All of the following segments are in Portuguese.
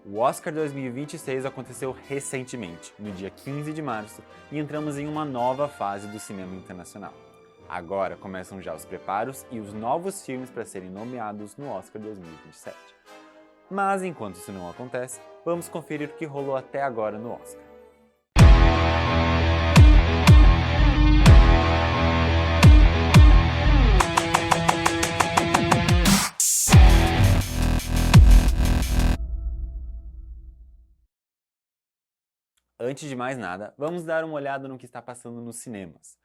O Oscar 2026 aconteceu recentemente, no dia 15 de março, e entramos em uma nova fase do cinema internacional. Agora começam já os preparos e os novos filmes para serem nomeados no Oscar 2027. Mas enquanto isso não acontece, vamos conferir o que rolou até agora no Oscar. Antes de mais nada, vamos dar uma olhada no que está passando nos cinemas.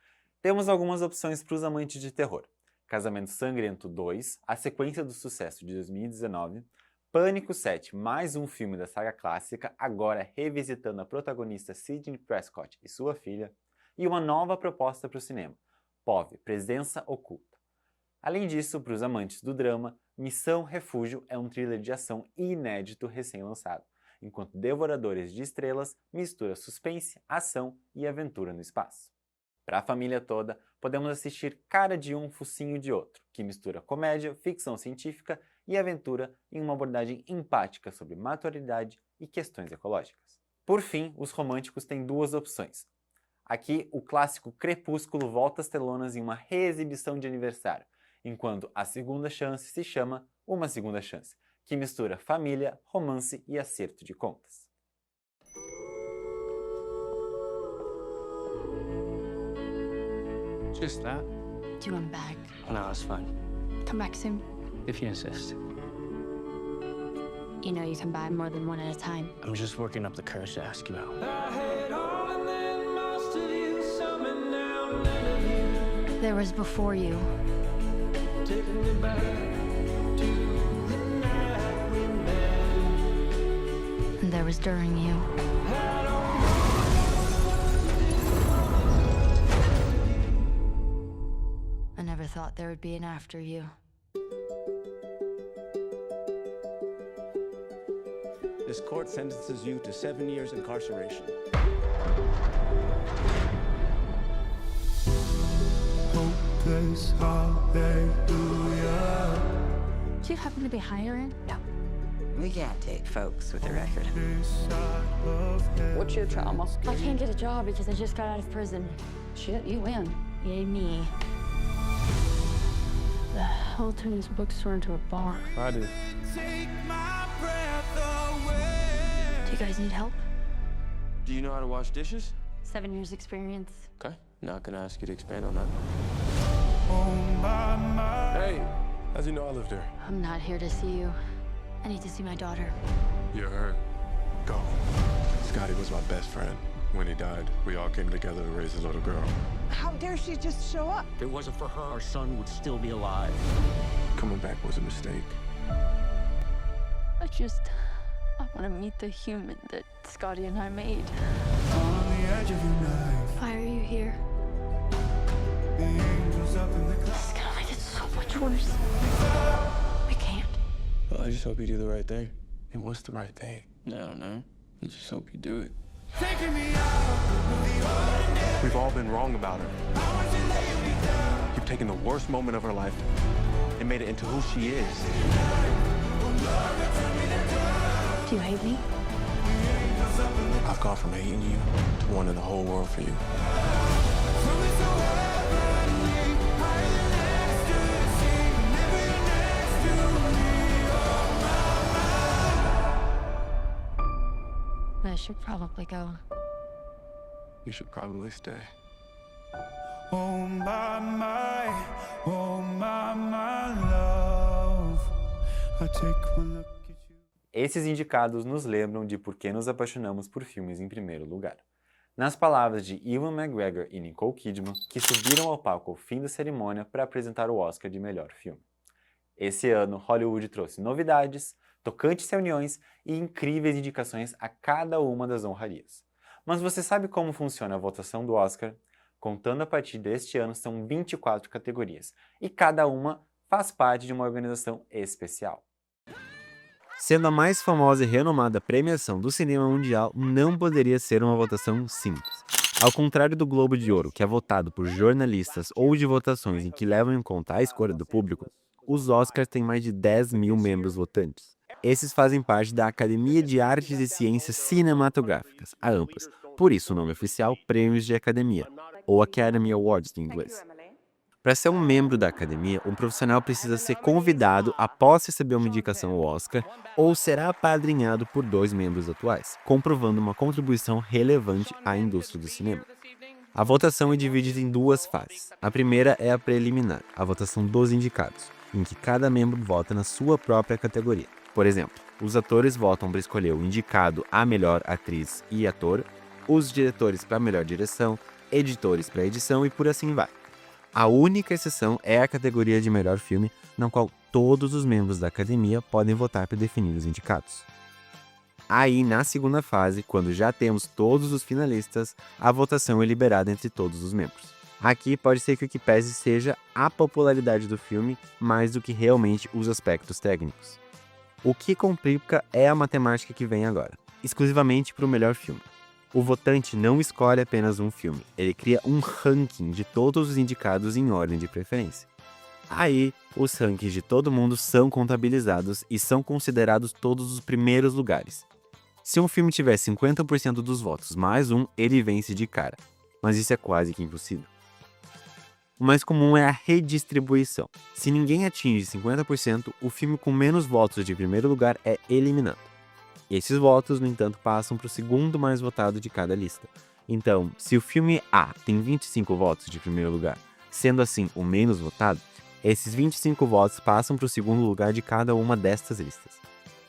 Temos algumas opções para os amantes de terror. Casamento Sangrento 2, a sequência do sucesso de 2019, Pânico 7, mais um filme da saga clássica, agora revisitando a protagonista Sidney Prescott e sua filha, e uma nova proposta para o cinema, POV, Presença Oculta. Além disso, para os amantes do drama, Missão Refúgio é um thriller de ação inédito recém-lançado, enquanto Devoradores de Estrelas mistura suspense, ação e aventura no espaço. Para a família toda, podemos assistir Cara de um, Focinho de outro, que mistura comédia, ficção científica e aventura em uma abordagem empática sobre maturidade e questões ecológicas. Por fim, os românticos têm duas opções. Aqui, o clássico Crepúsculo volta às telonas em uma reexibição de aniversário, enquanto A Segunda Chance se chama Uma Segunda Chance, que mistura família, romance e acerto de contas. Just that? Do you want back? No, it's fine. Come back soon. If you insist. You know you can buy more than one at a time. I'm just working up the courage to ask you out. There was before you. And there was during you. I never thought there would be an after you. This court sentences you to 7 years incarceration. Hopeless hallelujah. Do you happen to be hiring? No. We can't take folks with a record. This side of heaven. What's your trauma? I can't get a job because I just got out of prison. Shit, you win. Yay me. The hell turned this bookstore into a bar? I do. Take my breath away. Do you guys need help? Do you know how to wash dishes? 7 years experience. Okay, not gonna ask you to expand on that. Oh my, my. Hey, how'd you know I lived there? I'm not here to see you. I need to see my daughter. You're hurt. Go. Scotty was my best friend. When he died, we all came together to raise a little girl. How dare she just show up? If it wasn't for her, our son would still be alive. Coming back was a mistake. I want to meet the human that Scotty and I made. On the edge of your knife. Why are you here? The angels up in the This clouds. is gonna make it so much worse. We can't. Well, I just hope you do the right thing. And what's the right thing? I don't know. I just hope you do it. Taking me out of the ordinary. We've all been wrong about her. You've taken the worst moment of her life and made it into who she is. Do you hate me? I've gone from hating you to wanting the whole world for you. I should probably go. You should probably stay. Oh my, oh my love. I take one look at you. Esses indicados nos lembram de por que nos apaixonamos por filmes em primeiro lugar. Nas palavras de Ewan McGregor e Nicole Kidman, que subiram ao palco ao fim da cerimônia para apresentar o Oscar de melhor filme. Esse ano, Hollywood trouxe novidades, tocantes reuniões e incríveis indicações a cada uma das honrarias. Mas você sabe como funciona a votação do Oscar? Contando a partir deste ano, são 24 categorias, e cada uma faz parte de uma organização especial. Sendo a mais famosa e renomada premiação do cinema mundial, não poderia ser uma votação simples. Ao contrário do Globo de Ouro, que é votado por jornalistas ou de votações em que levam em conta a escolha do público, os Oscars têm mais de 10 mil membros votantes. Esses fazem parte da Academia de Artes e Ciências Cinematográficas, a AMPAS. Por isso o nome oficial, Prêmios de Academia, ou Academy Awards em inglês. Para ser um membro da academia, um profissional precisa ser convidado após receber uma indicação ao Oscar ou será apadrinhado por 2 membros atuais, comprovando uma contribuição relevante à indústria do cinema. A votação é dividida em 2 fases. A primeira é a preliminar, a votação dos indicados, em que cada membro vota na sua própria categoria. Por exemplo, os atores votam para escolher o indicado a melhor atriz e ator, os diretores para a melhor direção, editores para a edição e por assim vai. A única exceção é a categoria de melhor filme, na qual todos os membros da academia podem votar para definir os indicados. Aí, na segunda fase, quando já temos todos os finalistas, a votação é liberada entre todos os membros. Aqui pode ser que o que pese seja a popularidade do filme, mais do que realmente os aspectos técnicos. O que complica é a matemática que vem agora, exclusivamente para o melhor filme. O votante não escolhe apenas um filme, ele cria um ranking de todos os indicados em ordem de preferência. Aí, os rankings de todo mundo são contabilizados e são considerados todos os primeiros lugares. Se um filme tiver 50% dos votos mais um, ele vence de cara, mas isso é quase que impossível. O mais comum é a redistribuição. Se ninguém atinge 50%, o filme com menos votos de primeiro lugar é eliminado. E esses votos, no entanto, passam para o segundo mais votado de cada lista. Então, se o filme A tem 25 votos de primeiro lugar, sendo assim o menos votado, esses 25 votos passam para o segundo lugar de cada uma destas listas.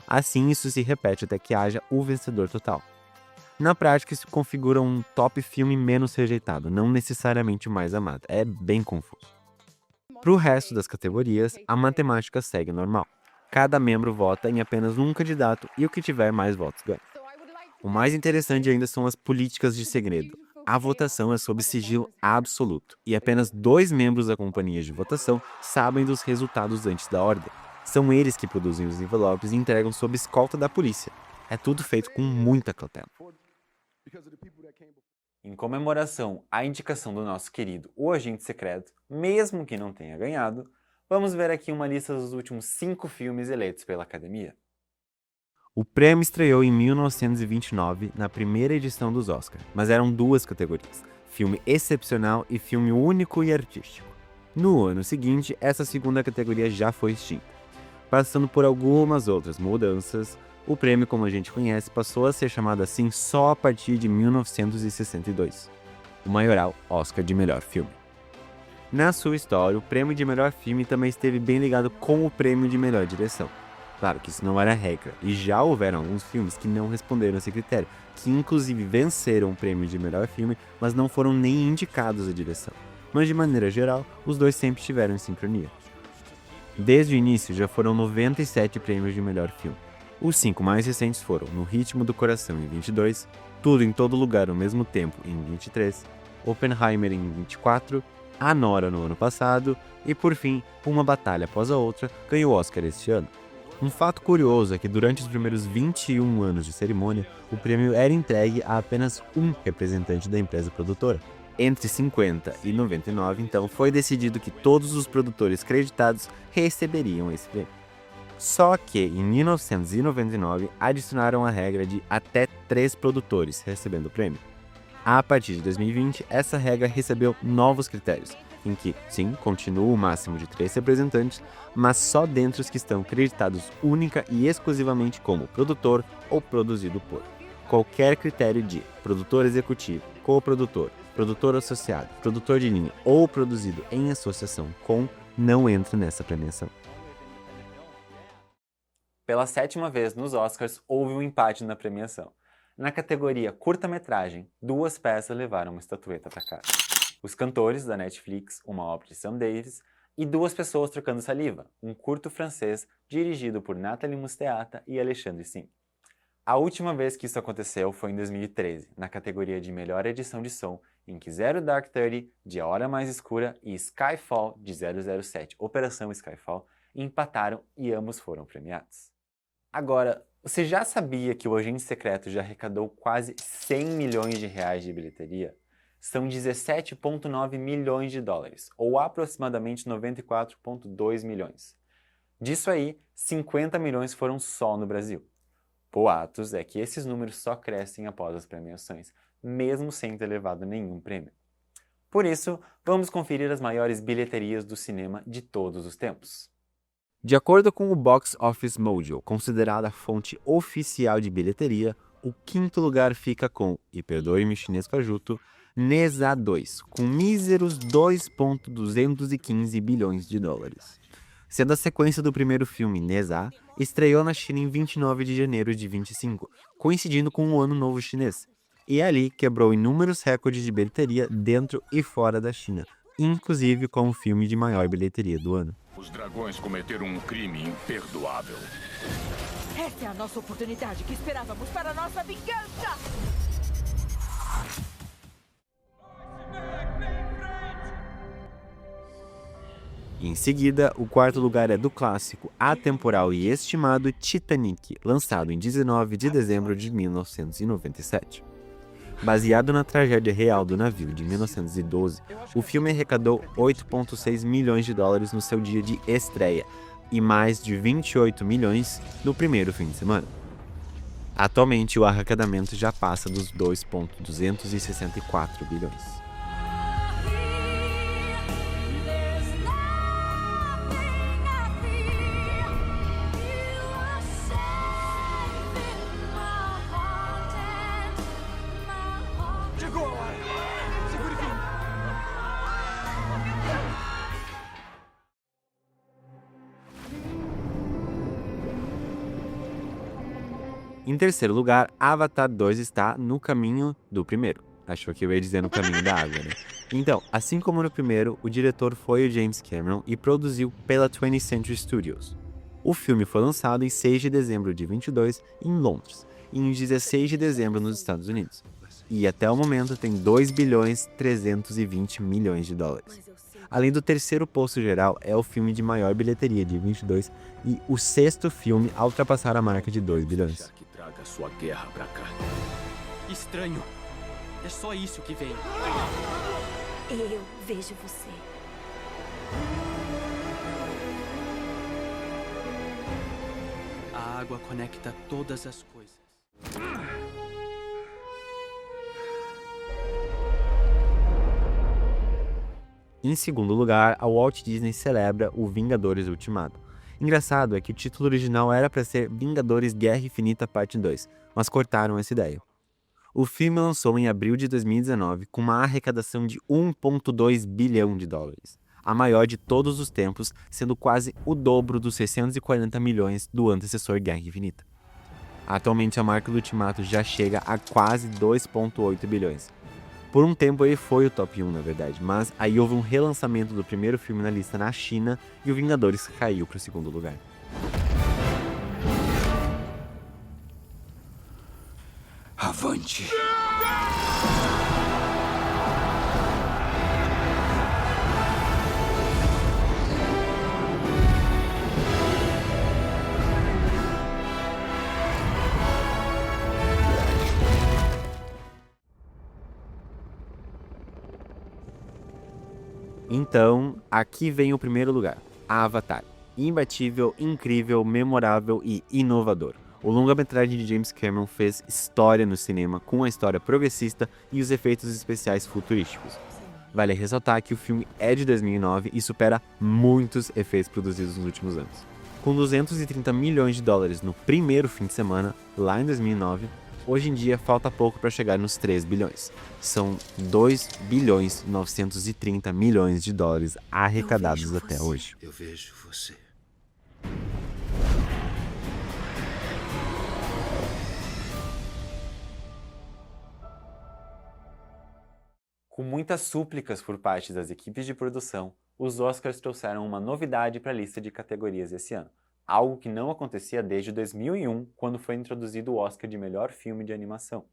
Assim, isso se repete até que haja o vencedor total. Na prática, isso configura um top filme menos rejeitado, não necessariamente o mais amado. É bem confuso. Para o resto das categorias, a matemática segue normal. Cada membro vota em apenas um candidato e o que tiver mais votos ganha. O mais interessante ainda são as políticas de segredo. A votação é sob sigilo absoluto e apenas 2 membros da companhia de votação sabem dos resultados antes da ordem. São eles que produzem os envelopes e entregam sob escolta da polícia. É tudo feito com muita cautela. Em comemoração à indicação do nosso querido O Agente Secreto, mesmo que não tenha ganhado, vamos ver aqui uma lista dos últimos 5 filmes eleitos pela Academia. O prêmio estreou em 1929, na primeira edição dos Oscars, mas eram 2 categorias, filme excepcional e filme único e artístico. No ano seguinte, essa segunda categoria já foi extinta. Passando por algumas outras mudanças, o prêmio, como a gente conhece, passou a ser chamado assim só a partir de 1962, o maioral Oscar de melhor filme. Na sua história, o prêmio de melhor filme também esteve bem ligado com o prêmio de melhor direção. Claro que isso não era regra, e já houveram alguns filmes que não responderam a esse critério, que inclusive venceram o prêmio de melhor filme, mas não foram nem indicados à direção. Mas de maneira geral, os dois sempre estiveram em sincronia. Desde o início, já foram 97 prêmios de melhor filme. Os 5 mais recentes foram No Ritmo do Coração em 22, Tudo em Todo Lugar ao Mesmo Tempo em 23, Oppenheimer em 24, A Nora no ano passado e, por fim, Uma Batalha Após a Outra ganhou o Oscar este ano. Um fato curioso é que durante os primeiros 21 anos de cerimônia, o prêmio era entregue a apenas um representante da empresa produtora. Entre 50 e 99, então, foi decidido que todos os produtores creditados receberiam esse prêmio. Só que, em 1999, adicionaram a regra de até 3 produtores recebendo o prêmio. A partir de 2020, essa regra recebeu novos critérios, em que, sim, continua o máximo de 3 representantes, mas só dentre os que estão creditados única e exclusivamente como produtor ou produzido por. Qualquer critério de produtor executivo, coprodutor, produtor associado, produtor de linha ou produzido em associação com não entra nessa premiação. Pela 7ª vez nos Oscars, houve um empate na premiação. Na categoria curta-metragem, 2 peças levaram uma estatueta para casa. Os Cantores, da Netflix, uma obra de Sam Davis, e 2 Pessoas Trocando Saliva, um curto francês dirigido por Nathalie Musteata e Alexandre Sim. A última vez que isso aconteceu foi em 2013, na categoria de melhor edição de som, em que Zero Dark Thirty, de A Hora Mais Escura, e Skyfall, de 007, Operação Skyfall, empataram e ambos foram premiados. Agora, você já sabia que o Agente Secreto já arrecadou quase 100 milhões de reais de bilheteria? São 17,9 milhões de dólares, ou aproximadamente 94,2 milhões. Disso aí, 50 milhões foram só no Brasil. Boatos é que esses números só crescem após as premiações, mesmo sem ter levado nenhum prêmio. Por isso, vamos conferir as maiores bilheterias do cinema de todos os tempos. De acordo com o Box Office Mojo, considerada a fonte oficial de bilheteria, o quinto lugar fica com, e perdoe-me chinês fajuto, Neza 2, com míseros 2,215 bilhões de dólares. Sendo a sequência do primeiro filme, Neza, estreou na China em 29 de janeiro de 25, coincidindo com o Ano Novo Chinês, e ali quebrou inúmeros recordes de bilheteria dentro e fora da China, inclusive como o filme de maior bilheteria do ano. Os dragões cometeram um crime imperdoável. Essa é a nossa oportunidade que esperávamos para a nossa vingança! Em seguida, o quarto lugar é do clássico, atemporal e estimado Titanic, lançado em 19 de dezembro de 1997. Baseado na tragédia real do navio de 1912, o filme arrecadou 8,6 milhões de dólares no seu dia de estreia e mais de 28 milhões no primeiro fim de semana. Atualmente, o arrecadamento já passa dos 2,264 bilhões. Em terceiro lugar, Avatar 2 está no caminho do primeiro. Achou que eu ia dizer no caminho da água, né? Então, assim como no primeiro, o diretor foi o James Cameron e produziu pela 20th Century Studios. O filme foi lançado em 6 de dezembro de 22 em Londres e em 16 de dezembro nos Estados Unidos. E até o momento tem 2,320 bilhões de dólares. Além do terceiro posto geral, é o filme de maior bilheteria de 22 e o sexto filme a ultrapassar a marca de 2 bilhões. Que traga sua guerra pra cá. Estranho. É só isso que vem. Eu vejo você. A água conecta todas as coisas. Em segundo lugar, a Walt Disney celebra o Vingadores Ultimato. Engraçado é que o título original era para ser Vingadores Guerra Infinita Parte 2, mas cortaram essa ideia. O filme lançou em abril de 2019 com uma arrecadação de 1,2 bilhão de dólares, a maior de todos os tempos, sendo quase o dobro dos 640 milhões do antecessor Guerra Infinita. Atualmente a marca do Ultimato já chega a quase 2,8 bilhões. Por um tempo ele foi o top 1, na verdade, mas aí houve um relançamento do primeiro filme na lista na China e o Vingadores caiu para o segundo lugar. Avante! Então, aqui vem o primeiro lugar, Avatar. Imbatível, incrível, memorável e inovador. O longa-metragem de James Cameron fez história no cinema com a história progressista e os efeitos especiais futurísticos. Vale ressaltar que o filme é de 2009 e supera muitos efeitos produzidos nos últimos anos. Com 230 milhões de dólares no primeiro fim de semana, lá em 2009, hoje em dia falta pouco para chegar nos 3 bilhões. São 2,930 bilhões de dólares arrecadados até hoje. Eu vejo você. Com muitas súplicas por parte das equipes de produção, os Oscars trouxeram uma novidade para a lista de categorias esse ano, algo que não acontecia desde 2001, quando foi introduzido o Oscar de melhor filme de animação.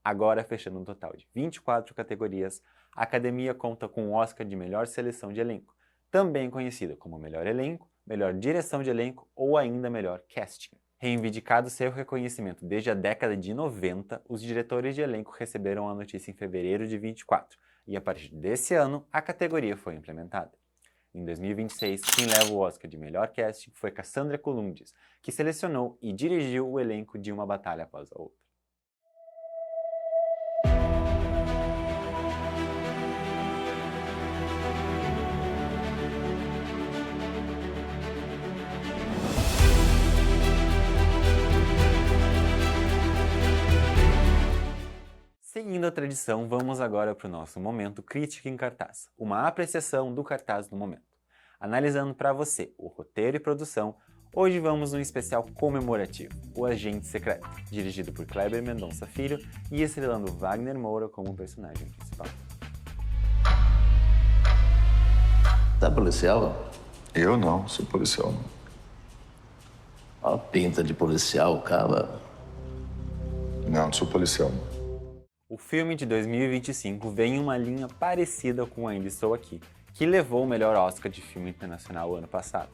Agora, fechando um total de 24 categorias, a Academia conta com o Oscar de melhor seleção de elenco, também conhecida como melhor elenco, melhor direção de elenco ou ainda melhor casting. Reivindicado seu reconhecimento desde a década de 90, os diretores de elenco receberam a notícia em fevereiro de 24, e a partir desse ano, a categoria foi implementada. Em 2026, quem leva o Oscar de melhor casting foi Cassandra Colundes, que selecionou e dirigiu o elenco de Uma Batalha Após a Outra. Seguindo a tradição, vamos agora para o nosso momento Crítica em Cartaz, uma apreciação do cartaz do momento. Analisando para você o roteiro e produção, hoje vamos num especial comemorativo, O Agente Secreto, dirigido por Kleber Mendonça Filho e estrelando Wagner Moura como personagem principal. Tá policial? Eu não, sou policial. Ó, pinta de policial, cara. Não sou policial. O filme de 2025 vem em uma linha parecida com Ainda Estou Aqui, que levou o melhor Oscar de filme internacional ano passado.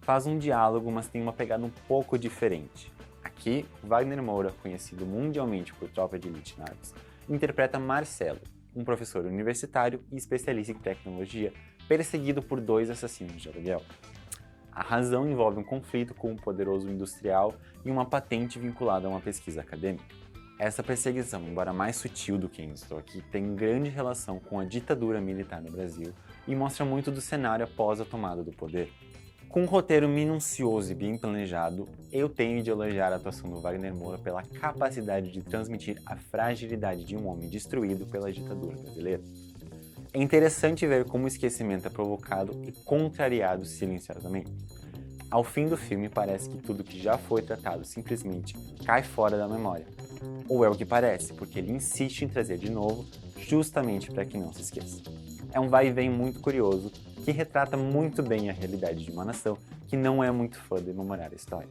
Faz um diálogo, mas tem uma pegada um pouco diferente. Aqui, Wagner Moura, conhecido mundialmente por Tropa de Elite Narcos, interpreta Marcelo, um professor universitário e especialista em tecnologia, perseguido por 2 assassinos de aluguel. A razão envolve um conflito com um poderoso industrial e uma patente vinculada a uma pesquisa acadêmica. Essa perseguição, embora mais sutil do que Ainda Estou Aqui, tem grande relação com a ditadura militar no Brasil e mostra muito do cenário após a tomada do poder. Com um roteiro minucioso e bem planejado, eu tenho de elogiar a atuação do Wagner Moura pela capacidade de transmitir a fragilidade de um homem destruído pela ditadura brasileira. É interessante ver como o esquecimento é provocado e contrariado silenciosamente. Ao fim do filme, parece que tudo que já foi tratado simplesmente cai fora da memória. Ou é o que parece, porque ele insiste em trazer de novo, justamente para que não se esqueça. É um vai e vem muito curioso, que retrata muito bem a realidade de uma nação que não é muito fã de memorar a história.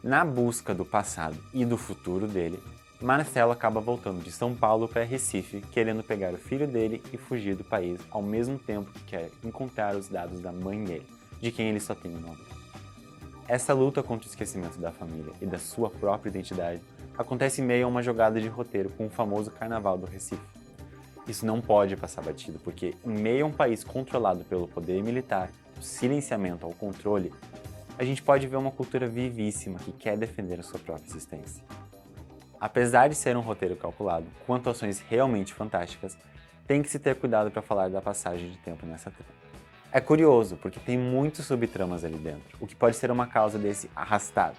Na busca do passado e do futuro dele, Marcelo acaba voltando de São Paulo para Recife, querendo pegar o filho dele e fugir do país, ao mesmo tempo que quer encontrar os dados da mãe dele, de quem ele só tem o nome. Essa luta contra o esquecimento da família e da sua própria identidade acontece em meio a uma jogada de roteiro com o famoso Carnaval do Recife. Isso não pode passar batido, porque em meio a um país controlado pelo poder militar, do silenciamento ao controle, a gente pode ver uma cultura vivíssima que quer defender a sua própria existência. Apesar de ser um roteiro calculado, com atuações realmente fantásticas, tem que se ter cuidado para falar da passagem de tempo nessa trama. É curioso, porque tem muitos subtramas ali dentro, o que pode ser uma causa desse arrastado.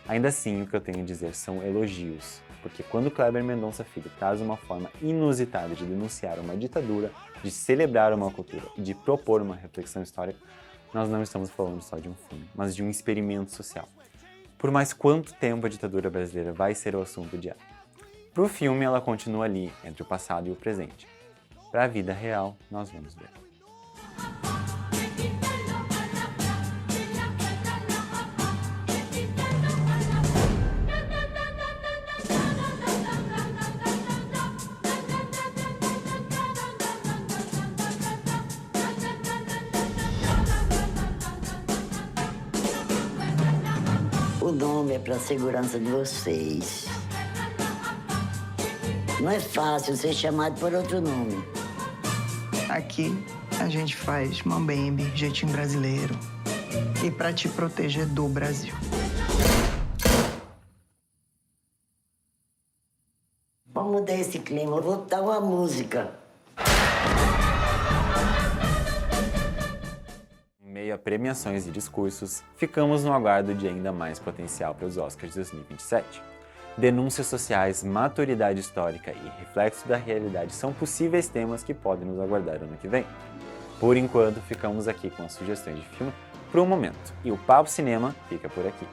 Ainda assim, o que eu tenho a dizer são elogios, porque quando Kleber Mendonça Filho traz uma forma inusitada de denunciar uma ditadura, de celebrar uma cultura e de propor uma reflexão histórica, nós não estamos falando só de um filme, mas de um experimento social. Por mais quanto tempo a ditadura brasileira vai ser o assunto diário? Para o filme, ela continua ali, entre o passado e o presente. Para a vida real, nós vamos ver. O nome é para a segurança de vocês. Não é fácil ser chamado por outro nome. Aqui a gente faz mambembe, jeitinho brasileiro. E para te proteger do Brasil. Vamos mudar esse clima, eu vou botar uma música. Em meio a premiações e discursos, ficamos no aguardo de ainda mais potencial para os Oscars de 2027. Denúncias sociais, maturidade histórica e reflexo da realidade são possíveis temas que podem nos aguardar ano que vem. Por enquanto, ficamos aqui com as sugestões de filme por um momento, e o Papo Cinema fica por aqui.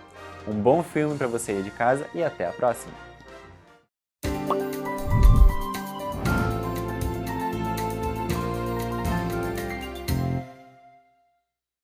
Um bom filme para você ir de casa e até a próxima!